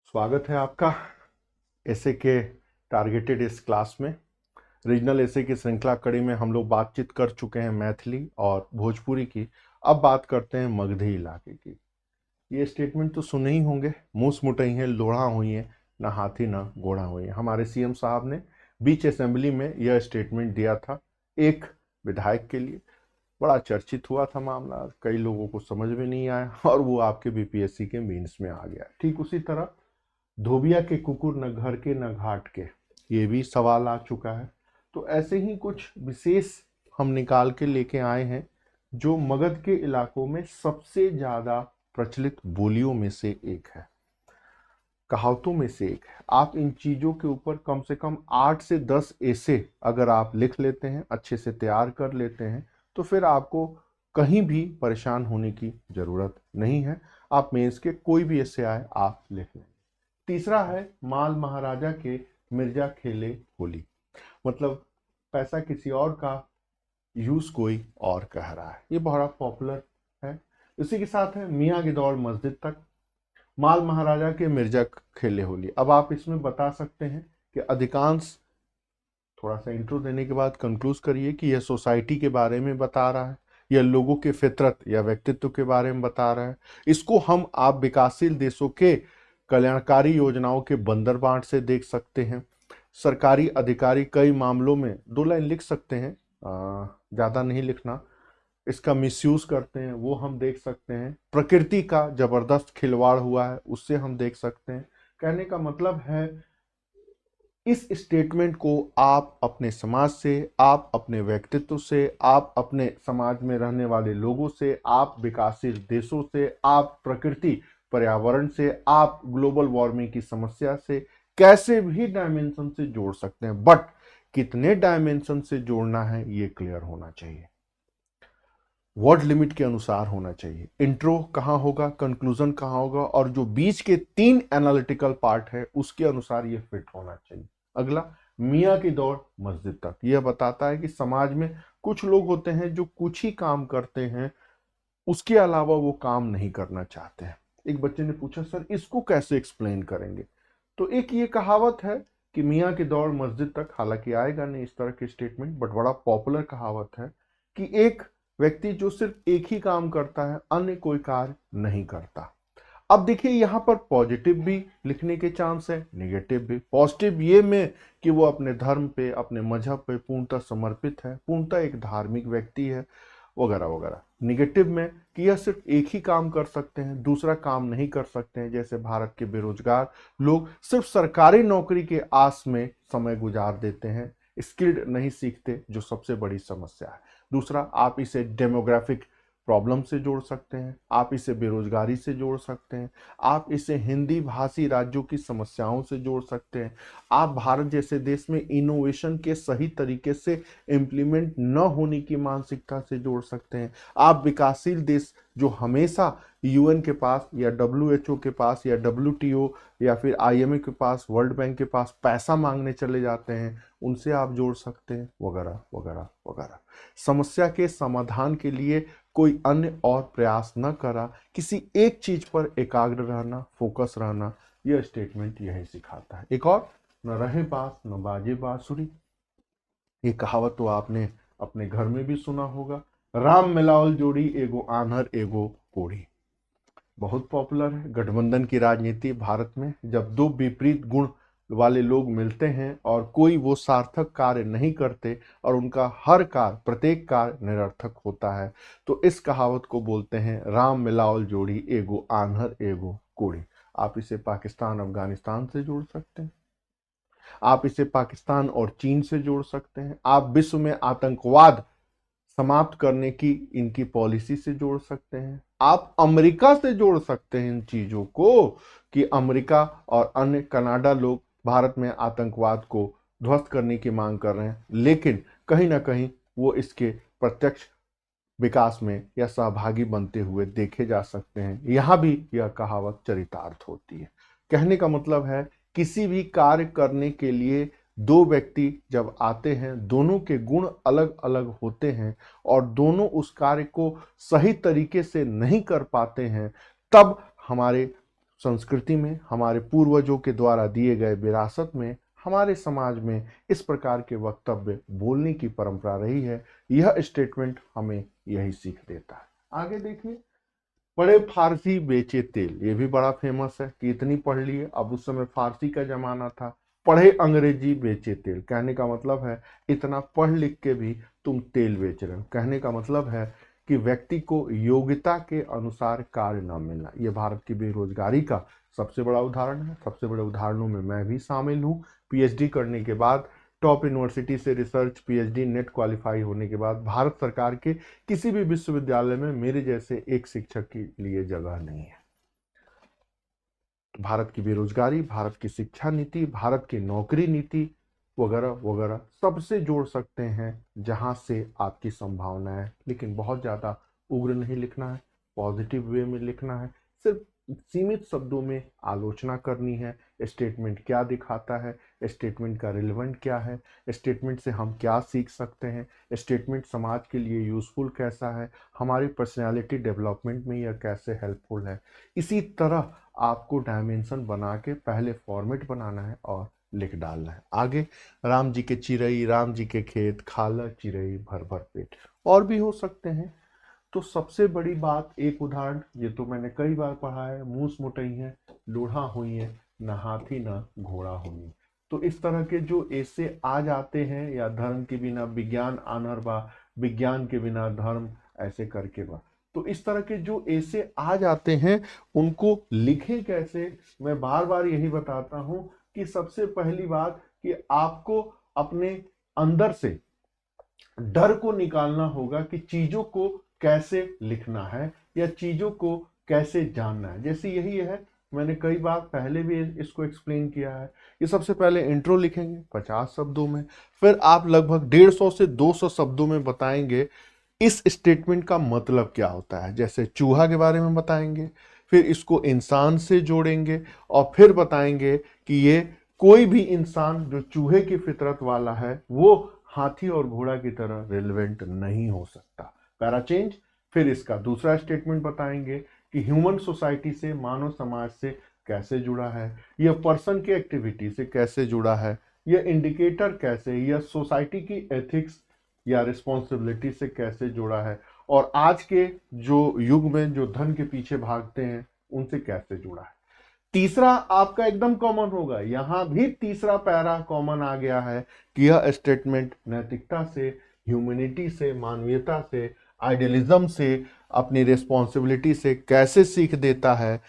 स्वागत है आपका एसए के टारगेटेड इस क्लास में। रीजनल एसए की श्रृंखला कड़ी में हम लोग बातचीत कर चुके हैं मैथिली और भोजपुरी की। अब बात करते हैं मगधी इलाके की। ये स्टेटमेंट तो सुने ही होंगे, मूस मुटई है लोढ़ा हुई है, ना हाथी ना घोड़ा हुई है। हमारे सीएम साहब ने बीच असेंबली में यह स्टेटमेंट दिया था एक विधायक के लिए। बड़ा चर्चित हुआ था मामला, कई लोगों को समझ में नहीं आया और वो आपके बीपीएससी के मीन्स में आ गया। ठीक उसी तरह धोबिया के कुकुर न घर के न घाट के, ये भी सवाल आ चुका है। तो ऐसे ही कुछ विशेष हम निकाल के लेके आए हैं जो मगध के इलाकों में सबसे ज्यादा प्रचलित बोलियों में से एक है, कहावतों में से एक है। आप इन चीजों के ऊपर कम से कम 8 से 10 ऐसे अगर आप लिख लेते हैं, अच्छे से तैयार कर लेते हैं, तो फिर आपको कहीं भी परेशान होने की जरूरत नहीं है। आप मेंस के कोई भी ऐसे आए आप लिख लें। तीसरा है माल महाराजा के मिर्जा खेले होली, मतलब पैसा किसी और का, यूज कोई और कह रहा है। ये बड़ा पॉपुलर है। इसी के साथ है मियाँ की दौड़ मस्जिद तक, माल महाराजा के मिर्जा खेले होली। अब आप इसमें बता सकते हैं कि अधिकांश, थोड़ा सा इंट्रो देने के बाद कंक्लूज करिए कि यह सोसाइटी के बारे में बता रहा है, यह लोगों के फितरत या व्यक्तित्व के बारे में बता रहा है। इसको हम आप विकासशील देशों के कल्याणकारी योजनाओं के बंदर बांट से देख सकते हैं। सरकारी अधिकारी कई मामलों में 2 लाइन लिख सकते हैं, ज़्यादा नहीं लिखना, इसका मिसयूज करते हैं, वो हम देख सकते हैं। प्रकृति का जबरदस्त खिलवाड़ हुआ है, उससे हम देख सकते हैं। कहने का मतलब है इस स्टेटमेंट को आप अपने समाज से, आप अपने व्यक्तित्व से, आप अपने समाज में रहने वाले लोगों से, आप विकासशील देशों से, आप प्रकृति पर्यावरण से, आप ग्लोबल वार्मिंग की समस्या से, कैसे भी डायमेंशन से जोड़ सकते हैं। बट कितने डायमेंशन से जोड़ना है ये क्लियर होना चाहिए, वर्ड लिमिट के अनुसार होना चाहिए। इंट्रो कहाँ होगा, कंक्लूजन कहाँ होगा, और जो बीच के 3 एनालिटिकल पार्ट है उसके अनुसार ये फिट होना चाहिए। अगला, मियाँ की दौड़ मस्जिद तक, यह बताता है कि समाज में कुछ लोग होते हैं जो कुछ ही काम करते हैं, उसके अलावा वो काम नहीं करना चाहते हैं। एक बच्चे ने पूछा सर इसको कैसे एक्सप्लेन करेंगे, तो एक ये कहावत है कि मियाँ की दौड़ मस्जिद तक, हालांकि आएगा नहीं इस तरह के स्टेटमेंट, बट बड़ा पॉपुलर कहावत है कि एक व्यक्ति जो सिर्फ एक ही काम करता है, अन्य कोई कार्य नहीं करता। अब देखिए यहां पर पॉजिटिव भी लिखने के चांस है, नेगेटिव भी। पॉजिटिव ये में कि वो अपने धर्म पे, अपने मजहब पे पूर्णतः समर्पित है, पूर्णतः एक धार्मिक व्यक्ति है, वगैरह वगैरह। निगेटिव में कि यह सिर्फ एक ही काम कर सकते हैं, दूसरा काम नहीं कर सकते हैं। जैसे भारत के बेरोजगार लोग सिर्फ सरकारी नौकरी के आस में समय गुजार देते हैं, स्किल्ड नहीं सीखते, जो सबसे बड़ी समस्या है। दूसरा, आप इसे डेमोग्राफिक प्रॉब्लम से जोड़ सकते हैं, आप इसे बेरोजगारी से जोड़ सकते हैं, आप इसे हिंदी भाषी राज्यों की समस्याओं से जोड़ सकते हैं, आप भारत जैसे देश में इनोवेशन के सही तरीके से इम्प्लीमेंट न होने की मानसिकता से जोड़ सकते हैं। आप विकासशील देश जो हमेशा यूएन के पास या डब्ल्यूएचओ के पास या डब्ल्यूटीओ या फिर आईएमए के पास, वर्ल्ड बैंक के पास पैसा मांगने चले जाते हैं, उनसे आप जोड़ सकते हैं, वगैरह वगैरह वगैरह। समस्या के समाधान के लिए कोई अन्य और प्रयास न करा, किसी एक चीज पर एकाग्र रहना, फोकस रहना, यह स्टेटमेंट यही सिखाता है। एक और, न रहे बांस न बाजे बांसुरी, ये कहावत तो आपने अपने घर में भी सुना होगा। राम मिलावल जोड़ी एगो आन्हर एगो कोढ़ी, बहुत पॉपुलर है। गठबंधन की राजनीति भारत में, जब दो विपरीत गुण वाले लोग मिलते हैं और कोई वो सार्थक कार्य नहीं करते और उनका हर कार्य, प्रत्येक कार्य निरर्थक होता है, तो इस कहावत को बोलते हैं राम मिलावल जोड़ी एगो आन्हर एगो कोढ़ी। आप इसे पाकिस्तान अफगानिस्तान से जोड़ सकते हैं, आप इसे पाकिस्तान और चीन से जोड़ सकते हैं, आप विश्व में आतंकवाद समाप्त करने की इनकी पॉलिसी से जोड़ सकते हैं, आप अमेरिका से जोड़ सकते हैं इन चीजों को कि अमेरिका और अन्य कनाडा लोग भारत में आतंकवाद को ध्वस्त करने की मांग कर रहे हैं, लेकिन कहीं ना कहीं वो इसके प्रत्यक्ष विकास में या सहभागी बनते हुए देखे जा सकते हैं। यहां भी यह कहावत चरितार्थ होती है। कहने का मतलब है किसी भी कार्य करने के लिए दो व्यक्ति जब आते हैं, दोनों के गुण अलग अलग होते हैं और दोनों उस कार्य को सही तरीके से नहीं कर पाते हैं, तब हमारे संस्कृति में, हमारे पूर्वजों के द्वारा दिए गए विरासत में, हमारे समाज में इस प्रकार के वक्तव्य बोलने की परंपरा रही है। यह स्टेटमेंट हमें यही सीख देता है। आगे देखिए, पढ़े फारसी बेचे तेल, ये भी बड़ा फेमस है कि इतनी पढ़ लिए। अब उस समय फारसी का जमाना था। पढ़े अंग्रेजी बेचे तेल, कहने का मतलब है इतना पढ़ लिख के भी तुम तेल बेच रहे हो। कहने का मतलब है कि व्यक्ति को योग्यता के अनुसार कार्य न मिलना। यह भारत की बेरोजगारी का सबसे बड़ा उदाहरण है। सबसे बड़े उदाहरणों में मैं भी शामिल हूँ। पीएचडी करने के बाद, टॉप यूनिवर्सिटी से रिसर्च, पीएचडी, नेट क्वालिफाई होने के बाद भारत सरकार के किसी भी विश्वविद्यालय में मेरे जैसे एक शिक्षक के लिए जगह नहीं है। भारत की बेरोजगारी, भारत की शिक्षा नीति, भारत की नौकरी नीति वगैरह वगैरह सबसे जोड़ सकते हैं जहां से आपकी संभावना है। लेकिन बहुत ज़्यादा उग्र नहीं लिखना है, पॉजिटिव वे में लिखना है। सिर्फ सीमित शब्दों में आलोचना करनी है। स्टेटमेंट क्या दिखाता है, स्टेटमेंट का रिलेवेंट क्या है, स्टेटमेंट से हम क्या सीख सकते हैं, स्टेटमेंट समाज के लिए यूजफुल कैसा है, हमारी पर्सनैलिटी डेवलपमेंट में यह कैसे हेल्पफुल है। इसी तरह आपको डायमेंशन बना के पहले फॉर्मेट बनाना है और लिख डालना है। आगे, राम जी के चिरई, राम जी के खेत, खाला चिरई भर भर पेट, और भी हो सकते हैं। तो सबसे बड़ी बात, एक उदाहरण, ये तो मैंने कई बार पढ़ा है, मूस मुटई है, लोढ़ा हुई है, न हाथी न घोड़ा हुई। तो इस तरह के जो ऐसे आ जाते हैं, या धर्म के बिना विज्ञान आनर बा, विज्ञान के बिना धर्म, ऐसे करके बा। तो इस तरह के जो ऐसे आ जाते हैं उनको लिखें कैसे। मैं बार बार यही बताता हूं कि सबसे पहली बात कि आपको अपने अंदर से डर को निकालना होगा कि चीजों को कैसे लिखना है या चीजों को कैसे जानना है। जैसे यही है, मैंने कई बार पहले भी इसको एक्सप्लेन किया है। ये सबसे पहले इंट्रो लिखेंगे 50 शब्दों में, फिर आप लगभग 150 से 200 शब्दों में बताएंगे इस स्टेटमेंट का मतलब क्या होता है। जैसे चूहा के बारे में बताएंगे, फिर इसको इंसान से जोड़ेंगे, और फिर बताएंगे कि ये कोई भी इंसान जो चूहे की फितरत वाला है वो हाथी और घोड़ा की तरह रिलेवेंट नहीं हो सकता। Para change. फिर इसका दूसरा स्टेटमेंट बताएंगे कि ह्यूमन सोसाइटी से, मानव समाज से कैसे जुड़ा है, यह पर्सन की एक्टिविटी से कैसे जुड़ा है, यह इंडिकेटर कैसे, यह सोसाइटी की एथिक्स या रिस्पॉन्सिबिलिटी से कैसे जुड़ा है, और आज के जो युग में जो धन के पीछे भागते हैं उनसे कैसे जुड़ा है। तीसरा आपका एकदम कॉमन होगा, यहां भी तीसरा पैरा कॉमन आ गया है कि यह स्टेटमेंट नैतिकता से, ह्यूमैनिटी से, मानवीयता से, आइडियलिज्म से, अपनी रिस्पॉन्सिबिलिटी से कैसे सीख देता है।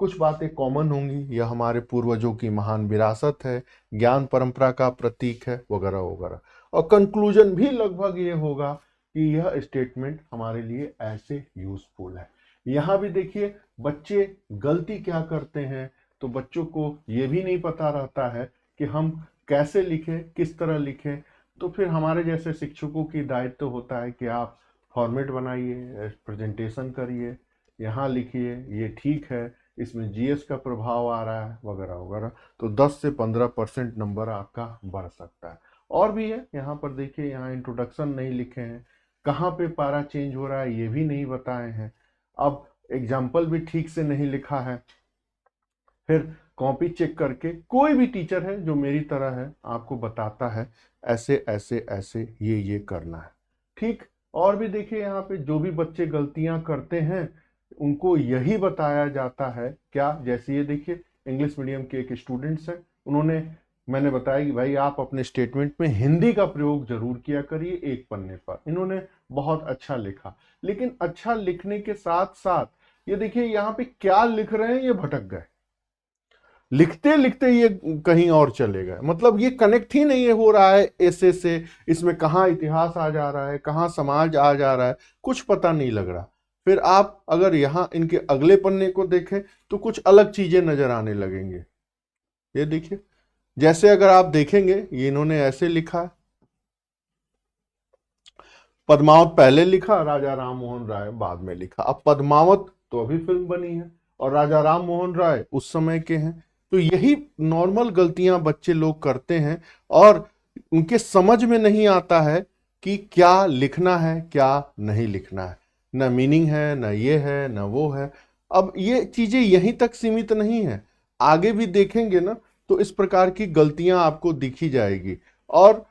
कुछ बातें कॉमन होंगी, यह हमारे पूर्वजों की महान विरासत है, ज्ञान परंपरा का प्रतीक है, वगैरह वगैरह। और कंक्लूजन भी लगभग ये होगा कि यह स्टेटमेंट हमारे लिए ऐसे यूजफुल है। यहां भी देखिए, बच्चे गलती क्या करते हैं, तो बच्चों को यह भी नहीं पता रहता है कि हम कैसे लिखें, किस तरह लिखें। तो फिर हमारे जैसे शिक्षकों की दायित्व तो होता है कि आप फॉर्मेट बनाइए, प्रेजेंटेशन करिए, यहाँ लिखिए, ये ठीक है, इसमें जीएस का प्रभाव आ रहा है, वगैरह वगैरह। तो 10 से 15% नंबर आपका बढ़ सकता है। और भी है, यहाँ पर देखिए, यहाँ इंट्रोडक्शन नहीं लिखे हैं, कहाँ पे पारा चेंज हो रहा है ये भी नहीं बताए हैं, अब एग्जाम्पल भी ठीक से नहीं लिखा है। फिर कॉपी चेक करके कोई भी टीचर है जो मेरी तरह है आपको बताता है ऐसे ऐसे ऐसे ये करना है, ठीक। और भी देखिए, यहाँ पे जो भी बच्चे गलतियां करते हैं उनको यही बताया जाता है क्या। जैसे ये देखिए, इंग्लिश मीडियम के एक स्टूडेंट्स हैं, उन्होंने, मैंने बताया कि भाई आप अपने स्टेटमेंट में हिंदी का प्रयोग जरूर किया करिए एक पन्ने पर। इन्होंने बहुत अच्छा लिखा, लेकिन अच्छा लिखने के साथ साथ ये देखिए यहाँ पे क्या लिख रहे हैं, ये भटक गए, लिखते लिखते ये कहीं और चले गए। मतलब ये कनेक्ट ही नहीं हो रहा है ऐसे से, इसमें कहाँ इतिहास आ जा रहा है, कहाँ समाज आ जा रहा है, कुछ पता नहीं लग रहा। फिर आप अगर यहाँ इनके अगले पन्ने को देखें तो कुछ अलग चीजें नजर आने लगेंगे। ये देखिए, जैसे अगर आप देखेंगे, ये इन्होंने ऐसे लिखा है, पद्मावत पहले लिखा, राजा राम मोहन राय बाद में लिखा। अब पद्मावत तो अभी फिल्म बनी है और राजा राम मोहन राय उस समय के हैं। तो यही नॉर्मल गलतियां बच्चे लोग करते हैं और उनके समझ में नहीं आता है कि क्या लिखना है क्या नहीं लिखना है, ना मीनिंग है, ना ये है, ना वो है। अब ये चीजें यहीं तक सीमित नहीं है, आगे भी देखेंगे ना तो इस प्रकार की गलतियां आपको दिखी जाएगी, और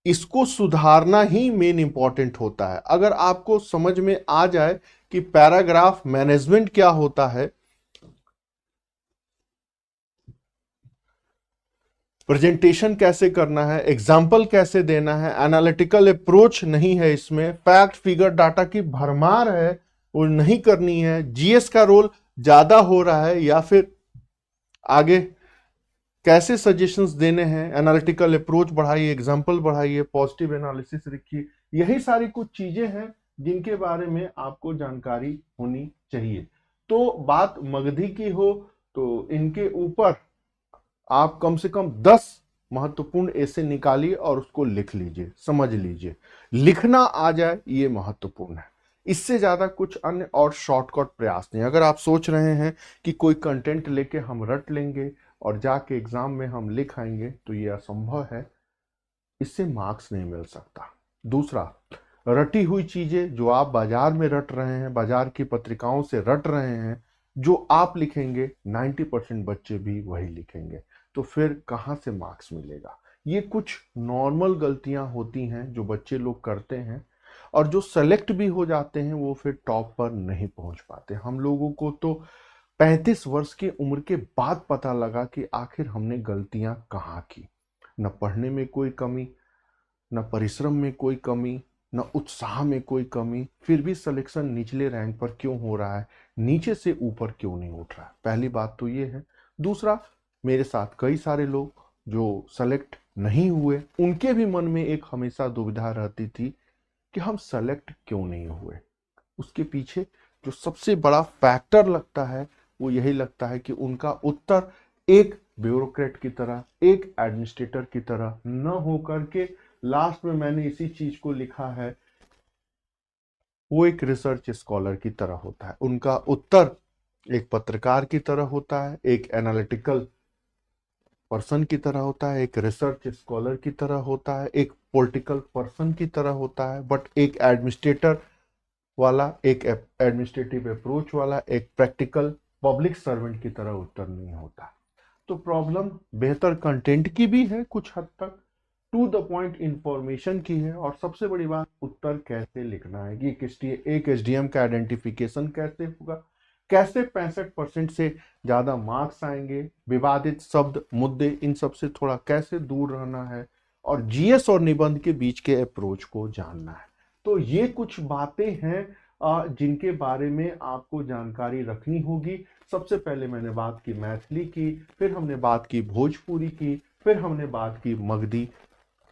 इसको सुधारना ही मेन इंपॉर्टेंट होता है। अगर आपको समझ में आ जाए कि पैराग्राफ मैनेजमेंट क्या होता है, प्रेजेंटेशन कैसे करना है, एग्जाम्पल कैसे देना है, एनालिटिकल अप्रोच नहीं है इसमें, फैक्ट फिगर डाटा की भरमार है वो नहीं करनी है, जीएस का रोल ज्यादा हो रहा है, या फिर आगे कैसे सजेशंस देने हैं, एनालिटिकल अप्रोच बढ़ाइए, एग्जाम्पल बढ़ाइए, पॉजिटिव एनालिसिस रखिए, यही सारी कुछ चीजें हैं जिनके बारे में आपको जानकारी होनी चाहिए। तो बात मगधी की हो तो इनके ऊपर आप कम से कम 10 महत्वपूर्ण ऐसे निकालिए और उसको लिख लीजिए, समझ लीजिए, लिखना आ जाए ये महत्वपूर्ण है। इससे ज्यादा कुछ अन्य और शॉर्टकट प्रयास नहीं। अगर आप सोच रहे हैं कि कोई कंटेंट लेके हम रट लेंगे और जाके एग्जाम में हम लिख आएंगे तो ये असंभव है, इससे मार्क्स नहीं मिल सकता। दूसरा, रटी हुई चीजें जो आप बाजार में रट रहे हैं, बाजार की पत्रिकाओं से रट रहे हैं, जो आप लिखेंगे 90% बच्चे भी वही लिखेंगे, तो फिर कहां से मार्क्स मिलेगा। ये कुछ नॉर्मल गलतियां होती हैं जो बच्चे लोग करते हैं, और जो सेलेक्ट भी हो जाते हैं वो फिर टॉप पर नहीं पहुंच पाते। हम लोगों को तो 35 वर्ष की उम्र के बाद पता लगा कि आखिर हमने गलतियां कहाँ की। न पढ़ने में कोई कमी, न परिश्रम में कोई कमी, न उत्साह में कोई कमी, फिर भी सिलेक्शन निचले रैंक पर क्यों हो रहा है, नीचे से ऊपर क्यों नहीं उठ रहा है। पहली बात तो ये है। दूसरा, मेरे साथ कई सारे लोग जो सेलेक्ट नहीं हुए, उनके भी मन में एक हमेशा दुविधा रहती थी कि हम सेलेक्ट क्यों नहीं हुए। उसके पीछे जो सबसे बड़ा फैक्टर लगता है वो यही लगता है कि उनका उत्तर एक ब्यूरोक्रेट की तरह, एक एडमिनिस्ट्रेटर की तरह न हो करके, लास्ट में मैंने इसी चीज को लिखा है, वो एक रिसर्च स्कॉलर की तरह होता है। उनका उत्तर एक पत्रकार की तरह होता है, एक एनालिटिकल पर्सन की तरह होता है, एक रिसर्च स्कॉलर की तरह होता है, एक पॉलिटिकल पर्सन की तरह होता है, बट एक एडमिनिस्ट्रेटर वाला, एक एडमिनिस्ट्रेटिव अप्रोच वाला, एक प्रैक्टिकल पब्लिक सर्वेंट की तरह उत्तर नहीं होता। तो प्रॉब्लम बेहतर कंटेंट की भी है, कुछ हद तक टू द पॉइंट इंफॉर्मेशन की है, और सबसे बड़ी बात उत्तर कैसे लिखना है। कि एक एसडीएम का आइडेंटिफिकेशन कैसे होगा, कैसे 65% से ज्यादा मार्क्स आएंगे, विवादित शब्द मुद्दे इन सब से थोड़ा कैसे दूर रहना है, और जीएस और निबंध के बीच के अप्रोच को जानना है। तो ये कुछ बातें हैं जिनके बारे में आपको जानकारी रखनी होगी। सबसे पहले मैंने बात की मैथिली की, फिर हमने बात की भोजपुरी की, फिर हमने बात की मगधी,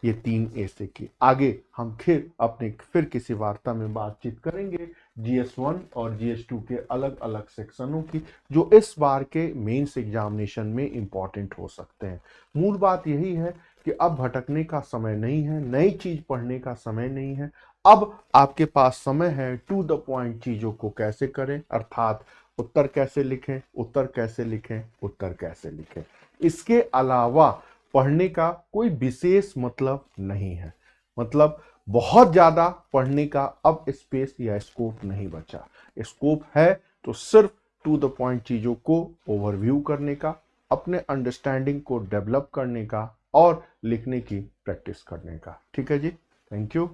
ये 3 ऐसे की। आगे हम फिर किसी वार्ता में बातचीत करेंगे GS1 और GS2 के अलग अलग सेक्शनों की, जो इस बार के मेंस एग्जामिनेशन में इंपॉर्टेंट हो सकते हैं। मूल बात यही है कि अब भटकने का समय नहीं है, नई चीज पढ़ने का समय नहीं है। अब आपके पास समय है टू द पॉइंट चीजों को कैसे करें, अर्थात उत्तर कैसे लिखें, उत्तर कैसे लिखें, उत्तर कैसे लिखें। इसके अलावा पढ़ने का कोई विशेष मतलब नहीं है। मतलब बहुत ज्यादा पढ़ने का अब स्पेस या स्कोप नहीं बचा। स्कोप है तो सिर्फ टू द पॉइंट चीजों को ओवरव्यू करने का, अपने अंडरस्टैंडिंग को डेवलप करने का, और लिखने की प्रैक्टिस करने का। ठीक है जी, थैंक यू।